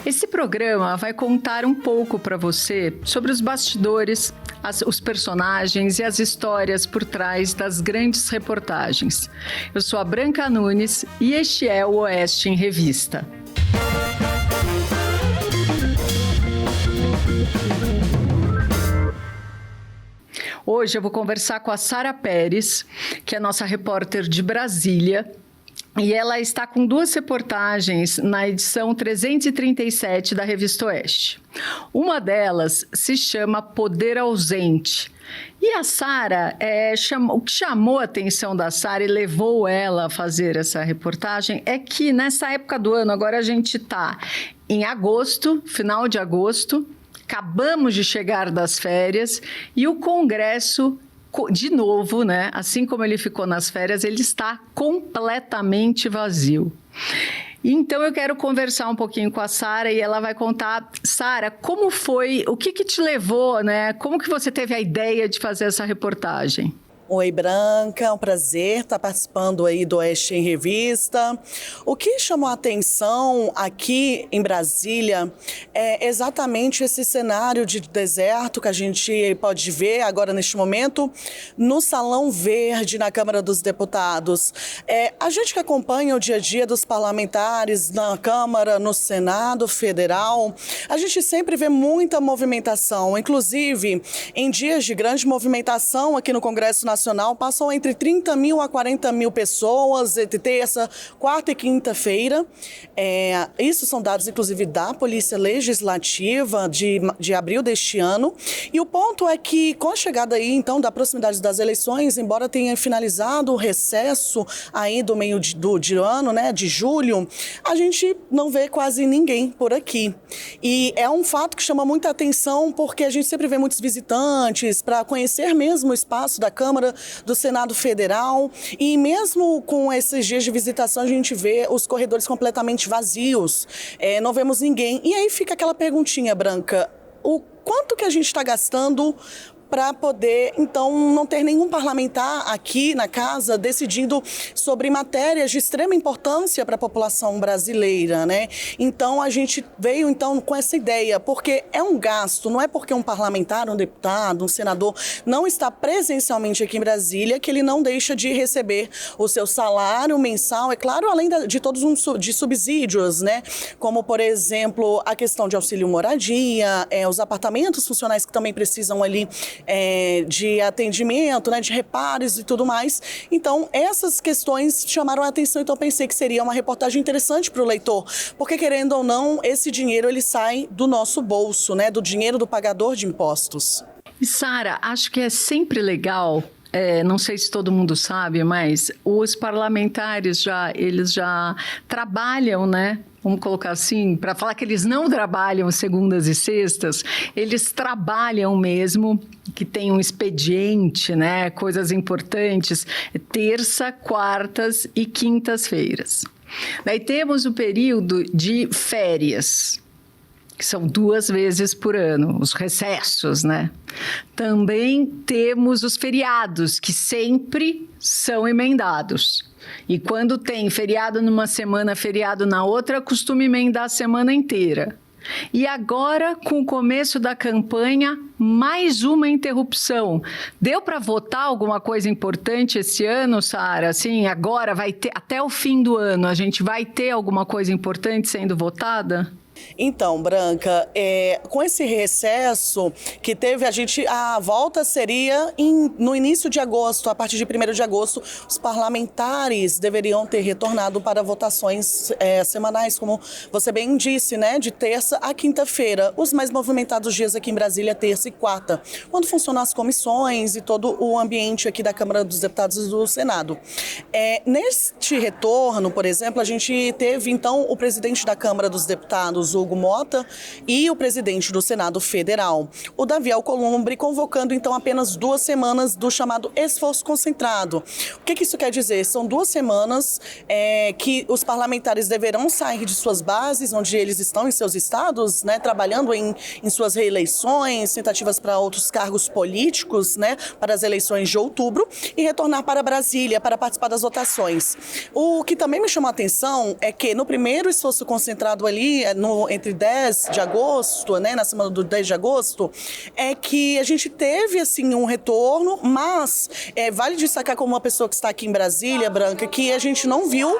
Esse programa vai contar um pouco para você sobre os bastidores, os personagens e as histórias por trás das grandes reportagens. Eu sou a Branca Nunes e este é o Oeste em Revista. Hoje eu vou conversar com a Sara Pérez, que é nossa repórter de Brasília, e ela está com duas reportagens na edição 337 da Revista Oeste. Uma delas se chama Poder Ausente. E a Sara, o que chamou a atenção da Sara e levou ela a fazer essa reportagem é que nessa época do ano, agora a gente está em agosto, final de agosto, acabamos de chegar das férias e o Congresso, de novo, né, assim como ele ficou nas férias, ele está completamente vazio. Então eu quero conversar um pouquinho com a Sara e ela vai contar, Sara, como foi, o que te levou, né? Como que você teve a ideia de fazer essa reportagem? Oi, Branca, é um prazer estar participando aí do Oeste em Revista. O que chamou a atenção aqui em Brasília é exatamente esse cenário de deserto que a gente pode ver agora neste momento no Salão Verde na Câmara dos Deputados. A gente que acompanha o dia a dia dos parlamentares na Câmara, no Senado Federal, a gente sempre vê muita movimentação, inclusive em dias de grande movimentação aqui no Congresso Nacional, passam entre 30 mil a 40 mil pessoas entre terça, quarta e quinta-feira. Isso são dados, inclusive, da Polícia Legislativa de abril deste ano. E o ponto é que, com a chegada aí, então, da proximidade das eleições, embora tenha finalizado o recesso aí do meio de ano, né, de julho, a gente não vê quase ninguém por aqui. E é um fato que chama muita atenção, porque a gente sempre vê muitos visitantes para conhecer mesmo o espaço da Câmara, do Senado Federal, e mesmo com esses dias de visitação a gente vê os corredores completamente vazios, não vemos ninguém. E aí fica aquela perguntinha, Branca, o quanto que a gente está gastando para poder, então, não ter nenhum parlamentar aqui na casa decidindo sobre matérias de extrema importância para a população brasileira, né? Então, a gente veio, então, com essa ideia, porque é um gasto, não é porque um parlamentar, um deputado, um senador não está presencialmente aqui em Brasília que ele não deixa de receber o seu salário mensal, é claro, além de todos de subsídios, né? Como, por exemplo, a questão de auxílio moradia, os apartamentos funcionais que também precisam ali de atendimento, né, de reparos e tudo mais. Então, essas questões chamaram a atenção, então pensei que seria uma reportagem interessante para o leitor, porque, querendo ou não, esse dinheiro ele sai do nosso bolso, né, do dinheiro do pagador de impostos. E, Sara, acho que é sempre legal, não sei se todo mundo sabe, mas os parlamentares eles já trabalham, né? Vamos colocar assim, para falar que eles não trabalham segundas e sextas, eles trabalham mesmo, que tem um expediente, né, coisas importantes, terça, quartas e quintas-feiras. Daí temos o período de férias, que são 2 vezes por ano, os recessos, né? Também temos os feriados, que sempre são emendados. E quando tem feriado numa semana, feriado na outra, costuma emendar a semana inteira. E agora, com o começo da campanha, mais uma interrupção. Deu para votar alguma coisa importante esse ano, Sara? Assim, agora vai ter, até o fim do ano, a gente vai ter alguma coisa importante sendo votada? Então, Branca, com esse recesso que teve, a volta seria no início de agosto, a partir de 1º de agosto, os parlamentares deveriam ter retornado para votações semanais, como você bem disse, né, de terça a quinta-feira. Os mais movimentados dias aqui em Brasília, terça e quarta, quando funcionam as comissões e todo o ambiente aqui da Câmara dos Deputados e do Senado. Neste retorno, por exemplo, a gente teve, então, o presidente da Câmara dos Deputados, Hugo Motta, e o presidente do Senado Federal, o Davi Alcolumbre, convocando então apenas 2 semanas do chamado esforço concentrado. O que isso quer dizer? São 2 semanas que os parlamentares deverão sair de suas bases, onde eles estão em seus estados, né, trabalhando em suas reeleições, tentativas para outros cargos políticos, né, para as eleições de outubro, e retornar para Brasília para participar das votações. O que também me chamou a atenção é que no primeiro esforço concentrado ali, no entre 10 de agosto, né, na semana do 10 de agosto, é que a gente teve, assim, um retorno, mas vale destacar como uma pessoa que está aqui em Brasília, Branca, que a gente não viu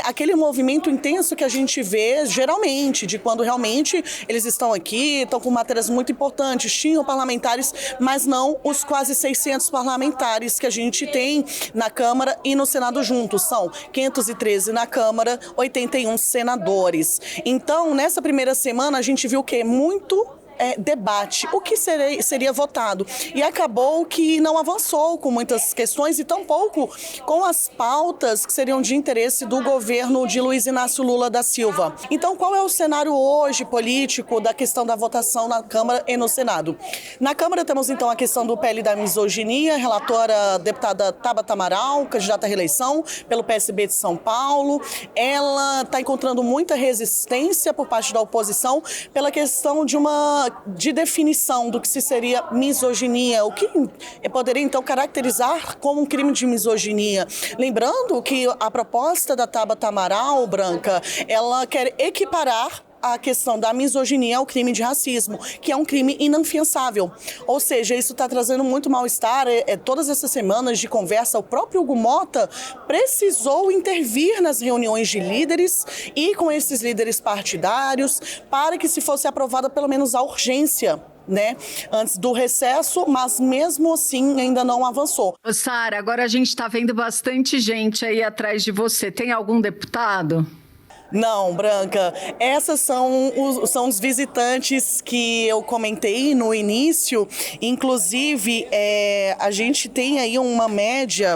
aquele movimento intenso que a gente vê geralmente, de quando realmente eles estão aqui, estão com matérias muito importantes, tinham parlamentares, mas não os quase 600 parlamentares que a gente tem na Câmara e no Senado juntos. São 513 na Câmara, 81 senadores. Então, nessa primeira semana, a gente viu que muito debate, o que seria votado. E acabou que não avançou com muitas questões e tampouco com as pautas que seriam de interesse do governo de Luiz Inácio Lula da Silva. Então, qual é o cenário hoje político da questão da votação na Câmara e no Senado? Na Câmara temos, então, a questão do PL da misoginia, relatora a deputada Tabata Amaral, candidata à reeleição pelo PSB de São Paulo. Ela está encontrando muita resistência por parte da oposição pela questão de definição do que se seria misoginia, o que poderia então caracterizar como um crime de misoginia. Lembrando que a proposta da Tabata Amaral, Branca, ela quer equiparar a questão da misoginia ao crime de racismo, que é um crime inafiançável. Ou seja, isso está trazendo muito mal-estar. Todas essas semanas de conversa, o próprio Hugo Mota precisou intervir nas reuniões de líderes e com esses líderes partidários para que se fosse aprovada pelo menos a urgência, né, antes do recesso, mas mesmo assim ainda não avançou. Sara, agora a gente está vendo bastante gente aí atrás de você. Tem algum deputado? Não, Branca, essas são os visitantes que eu comentei no início. Inclusive, a gente tem aí uma média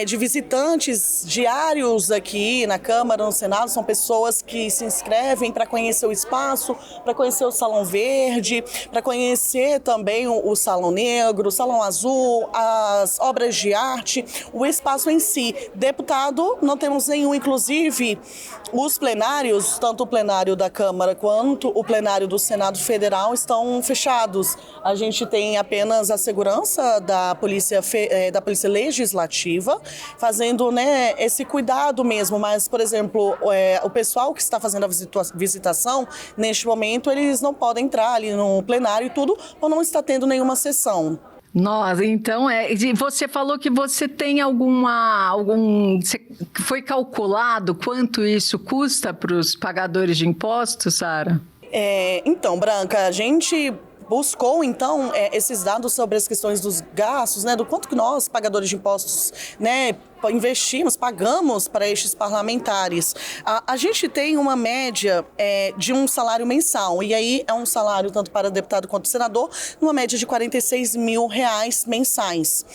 de visitantes diários aqui na Câmara, no Senado. São pessoas que se inscrevem para conhecer o espaço, para conhecer o Salão Verde, para conhecer também o Salão Negro, o Salão Azul, as obras de arte, o espaço em si. Deputado, não temos nenhum, inclusive os plenários, tanto o plenário da Câmara quanto o plenário do Senado Federal estão fechados. A gente tem apenas a segurança da Polícia Legislativa fazendo, né, esse cuidado mesmo, mas, por exemplo, o pessoal que está fazendo a visitação, neste momento, eles não podem entrar ali no plenário e tudo, ou não está tendo nenhuma sessão. Nossa, então você falou que você tem foi calculado quanto isso custa para os pagadores de impostos, Sara? Então, Branca, a gente buscou, então, esses dados sobre as questões dos gastos, né, do quanto que nós, pagadores de impostos, né, pagamos para estes parlamentares. A gente tem uma média de um salário mensal, e aí é um salário tanto para deputado quanto senador, numa média de R$46 mil mensais.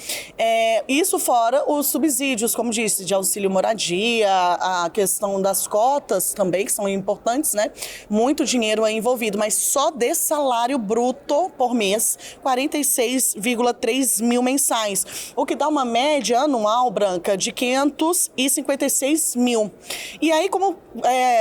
Isso fora os subsídios, como disse, de auxílio moradia, a questão das cotas também, que são importantes, né? Muito dinheiro aí envolvido, mas só de salário bruto por mês, 46,3 mil mensais, o que dá uma média anual, Branca, de 556 mil. E aí, como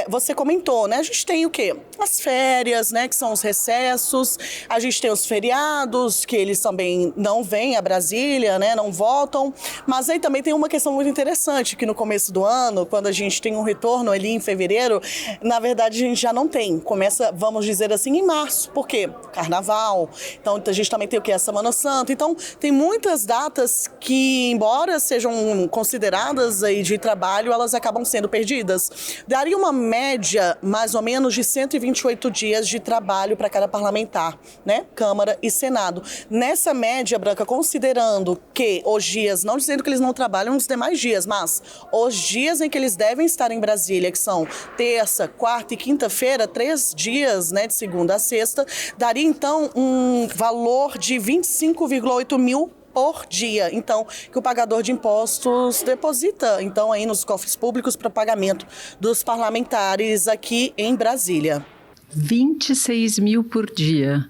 você comentou, né? A gente tem o quê? As férias, né? Que são os recessos. A gente tem os feriados, que eles também não vêm a Brasília, né? Não votam. Mas aí também tem uma questão muito interessante, que no começo do ano, quando a gente tem um retorno ali em fevereiro, na verdade a gente já não tem. Começa, vamos dizer assim, em março. Por quê? Carnaval. Então a gente também tem o quê? A Semana Santa. Então tem muitas datas que, embora sejam consideradas aí de trabalho, elas acabam sendo perdidas. Daria uma média, mais ou menos, de 128 dias de trabalho para cada parlamentar, né? Câmara e Senado. Nessa média, Branca, considerando que os dias, não dizendo que eles não trabalham nos demais dias, mas os dias em que eles devem estar em Brasília, que são terça, quarta e quinta-feira, 3 dias, né, de segunda a sexta, daria então um valor de 25,8 mil por dia, então, que o pagador de impostos deposita, então, aí nos cofres públicos para pagamento dos parlamentares aqui em Brasília. 26 mil por dia.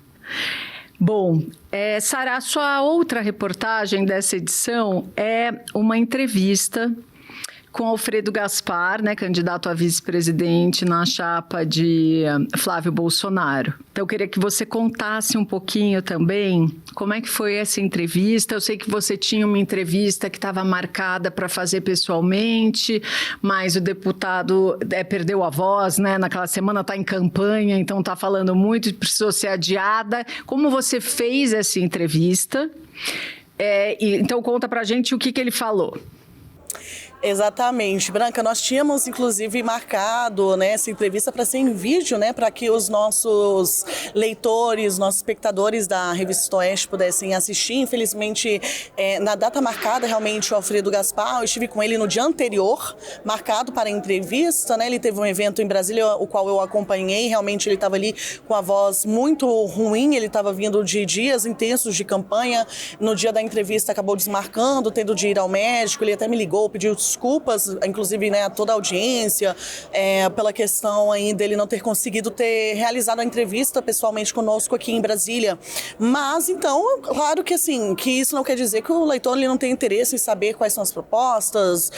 Bom, Sara, a sua outra reportagem dessa edição é uma entrevista com Alfredo Gaspar, né, candidato a vice-presidente na chapa de Flávio Bolsonaro. Então, eu queria que você contasse um pouquinho também como é que foi essa entrevista. Eu sei que você tinha uma entrevista que estava marcada para fazer pessoalmente, mas o deputado perdeu a voz, né, naquela semana, está em campanha, então está falando muito, precisou ser adiada. Como você fez essa entrevista? Então, conta para a gente o que ele falou. Exatamente, Branca, nós tínhamos inclusive marcado, né, essa entrevista para ser em vídeo, né, para que os nossos leitores, nossos espectadores da Revista Oeste pudessem assistir. Infelizmente, na data marcada, realmente, o Alfredo Gaspar, eu estive com ele no dia anterior, marcado para a entrevista, né, ele teve um evento em Brasília, o qual eu acompanhei, realmente ele estava ali com a voz muito ruim, ele estava vindo de dias intensos de campanha, no dia da entrevista acabou desmarcando, tendo de ir ao médico, ele até me ligou, pediu desculpas, inclusive, né, a toda a audiência, pela questão aí dele não ter conseguido ter realizado a entrevista pessoalmente conosco aqui em Brasília. Mas, então, claro que assim, que isso não quer dizer que o leitor ele não tem interesse em saber quais são as propostas,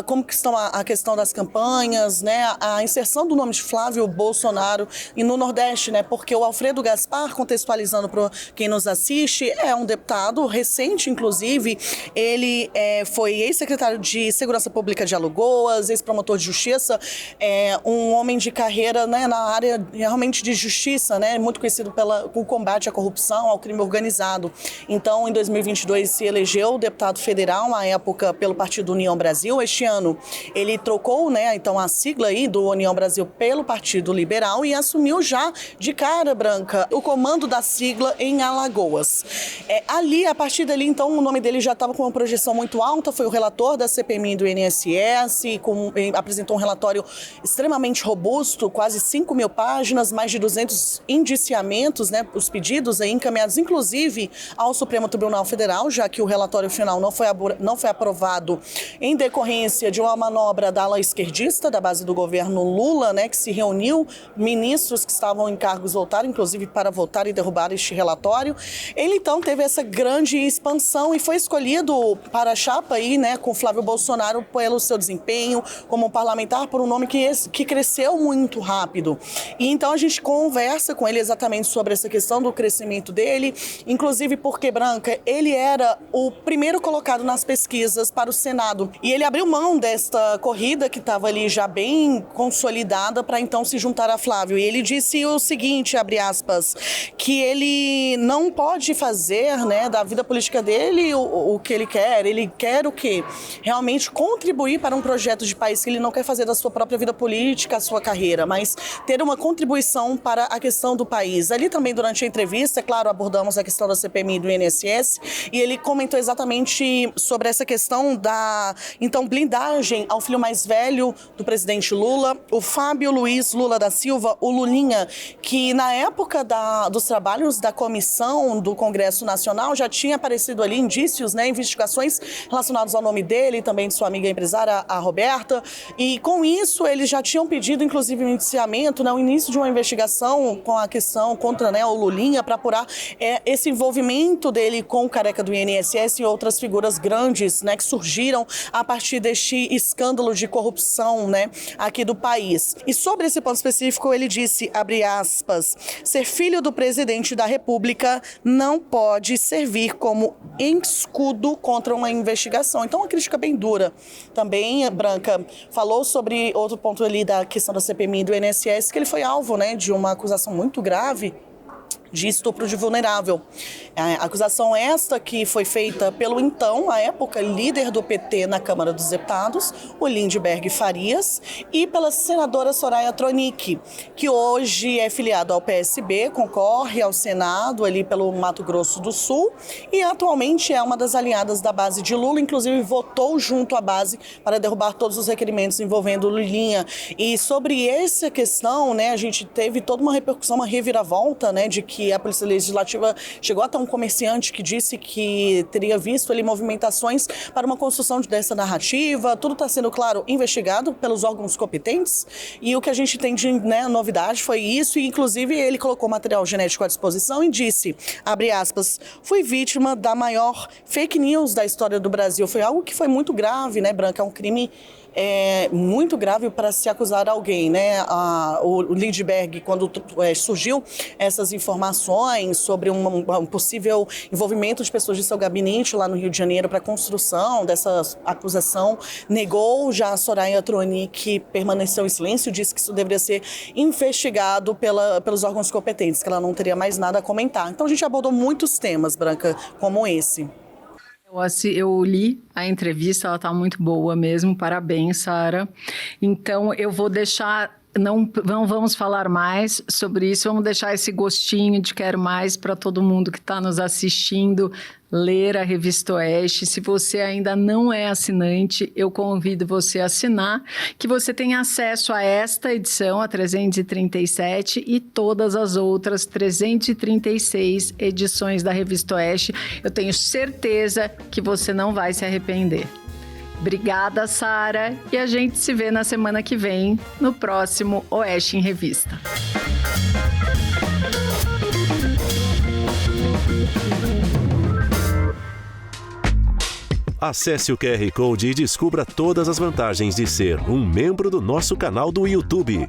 como que estão a questão das campanhas, né, a inserção do nome de Flávio Bolsonaro e no Nordeste, né, porque o Alfredo Gaspar, contextualizando para quem nos assiste, é um deputado recente, inclusive, ele foi ex-secretário de Segurança Pública de Alagoas, ex-promotor de justiça, um homem de carreira, né, na área realmente de justiça, né, muito conhecido com o combate à corrupção, ao crime organizado. Então, em 2022, se elegeu deputado federal, na época, pelo Partido União Brasil. Este ano, ele trocou, né, então, a sigla aí do União Brasil pelo Partido Liberal e assumiu já de cara, Branca, o comando da sigla em Alagoas. A partir dali, então, o nome dele já estava com uma projeção muito alta, foi o relator da CPMI do INSS, apresentou um relatório extremamente robusto, quase 5.000 páginas, mais de 200 indiciamentos, né, os pedidos aí encaminhados, inclusive, ao Supremo Tribunal Federal, já que o relatório final não foi aprovado em decorrência de uma manobra da ala esquerdista, da base do governo Lula, né, que se reuniu, ministros que estavam em cargos voltaram, inclusive, para votar e derrubar este relatório. Ele, então, teve essa grande expansão e foi escolhido para a chapa aí, né, com Flávio Bolsonaro pelo seu desempenho como parlamentar, por um nome que cresceu muito rápido. E então a gente conversa com ele exatamente sobre essa questão do crescimento dele, inclusive porque, Branca, ele era o primeiro colocado nas pesquisas para o Senado. E ele abriu mão desta corrida que estava ali já bem consolidada para então se juntar a Flávio. E ele disse o seguinte, abre aspas, que ele não pode fazer, né, da vida política dele o que ele quer o quê? Realmente contribuir para um projeto de país, que ele não quer fazer da sua própria vida política, a sua carreira, mas ter uma contribuição para a questão do país. Ali também, durante a entrevista, é claro, abordamos a questão da CPMI e do INSS, e ele comentou exatamente sobre essa questão da, então, blindagem ao filho mais velho do presidente Lula, o Fábio Luiz Lula da Silva, o Lulinha, que na época dos trabalhos da comissão do Congresso Nacional já tinha aparecido ali indícios, né, investigações relacionadas ao nome dele, também de sua amiga empresária, a Roberta, e com isso eles já tinham pedido, inclusive, um indiciamento, né, o início de uma investigação com a questão contra, né, o Lulinha, para apurar esse envolvimento dele com o careca do INSS e outras figuras grandes, né, que surgiram a partir deste escândalo de corrupção, né, aqui do país. E sobre esse ponto específico, ele disse, abre aspas, ser filho do presidente da República não pode servir como escudo contra uma investigação. Então, uma crítica bem dura. Também, Branca, falou sobre outro ponto ali da questão da CPMI e do INSS, que ele foi alvo, né, de uma acusação muito grave de estupro de vulnerável. A acusação esta que foi feita pelo então, à época, líder do PT na Câmara dos Deputados, o Lindbergh Farias, e pela senadora Soraya Tronic, que hoje é filiado ao PSB, concorre ao Senado ali pelo Mato Grosso do Sul e atualmente é uma das aliadas da base de Lula, inclusive votou junto à base para derrubar todos os requerimentos envolvendo Lulinha. E sobre essa questão, né, a gente teve toda uma repercussão, uma reviravolta, né, de que a Polícia Legislativa chegou até um comerciante que disse que teria visto ali movimentações para uma construção dessa narrativa. Tudo está sendo, claro, investigado pelos órgãos competentes e o que a gente tem de, né, novidade foi isso, e inclusive ele colocou material genético à disposição e disse, abre aspas, fui vítima da maior fake news da história do Brasil. Foi algo que foi muito grave, né, Branca? É um crime é muito grave para se acusar alguém, né? O Lindbergh, quando surgiu essas informações sobre um possível envolvimento de pessoas de seu gabinete lá no Rio de Janeiro para a construção dessa acusação, negou. Já a Soraya Tronic permaneceu em silêncio, disse que isso deveria ser investigado pelos órgãos competentes, que ela não teria mais nada a comentar. Então a gente abordou muitos temas, Branca, como esse. Eu li a entrevista, ela está muito boa mesmo, parabéns, Sara. Então, eu vou deixar, não vamos falar mais sobre isso, vamos deixar esse gostinho de quero mais para todo mundo que está nos assistindo, ler a Revista Oeste. Se você ainda não é assinante, eu convido você a assinar, que você tenha acesso a esta edição, a 337, e todas as outras 336 edições da Revista Oeste. Eu tenho certeza que você não vai se arrepender. Obrigada, Sara, e a gente se vê na semana que vem, no próximo Oeste em Revista. Acesse o QR Code e descubra todas as vantagens de ser um membro do nosso canal do YouTube.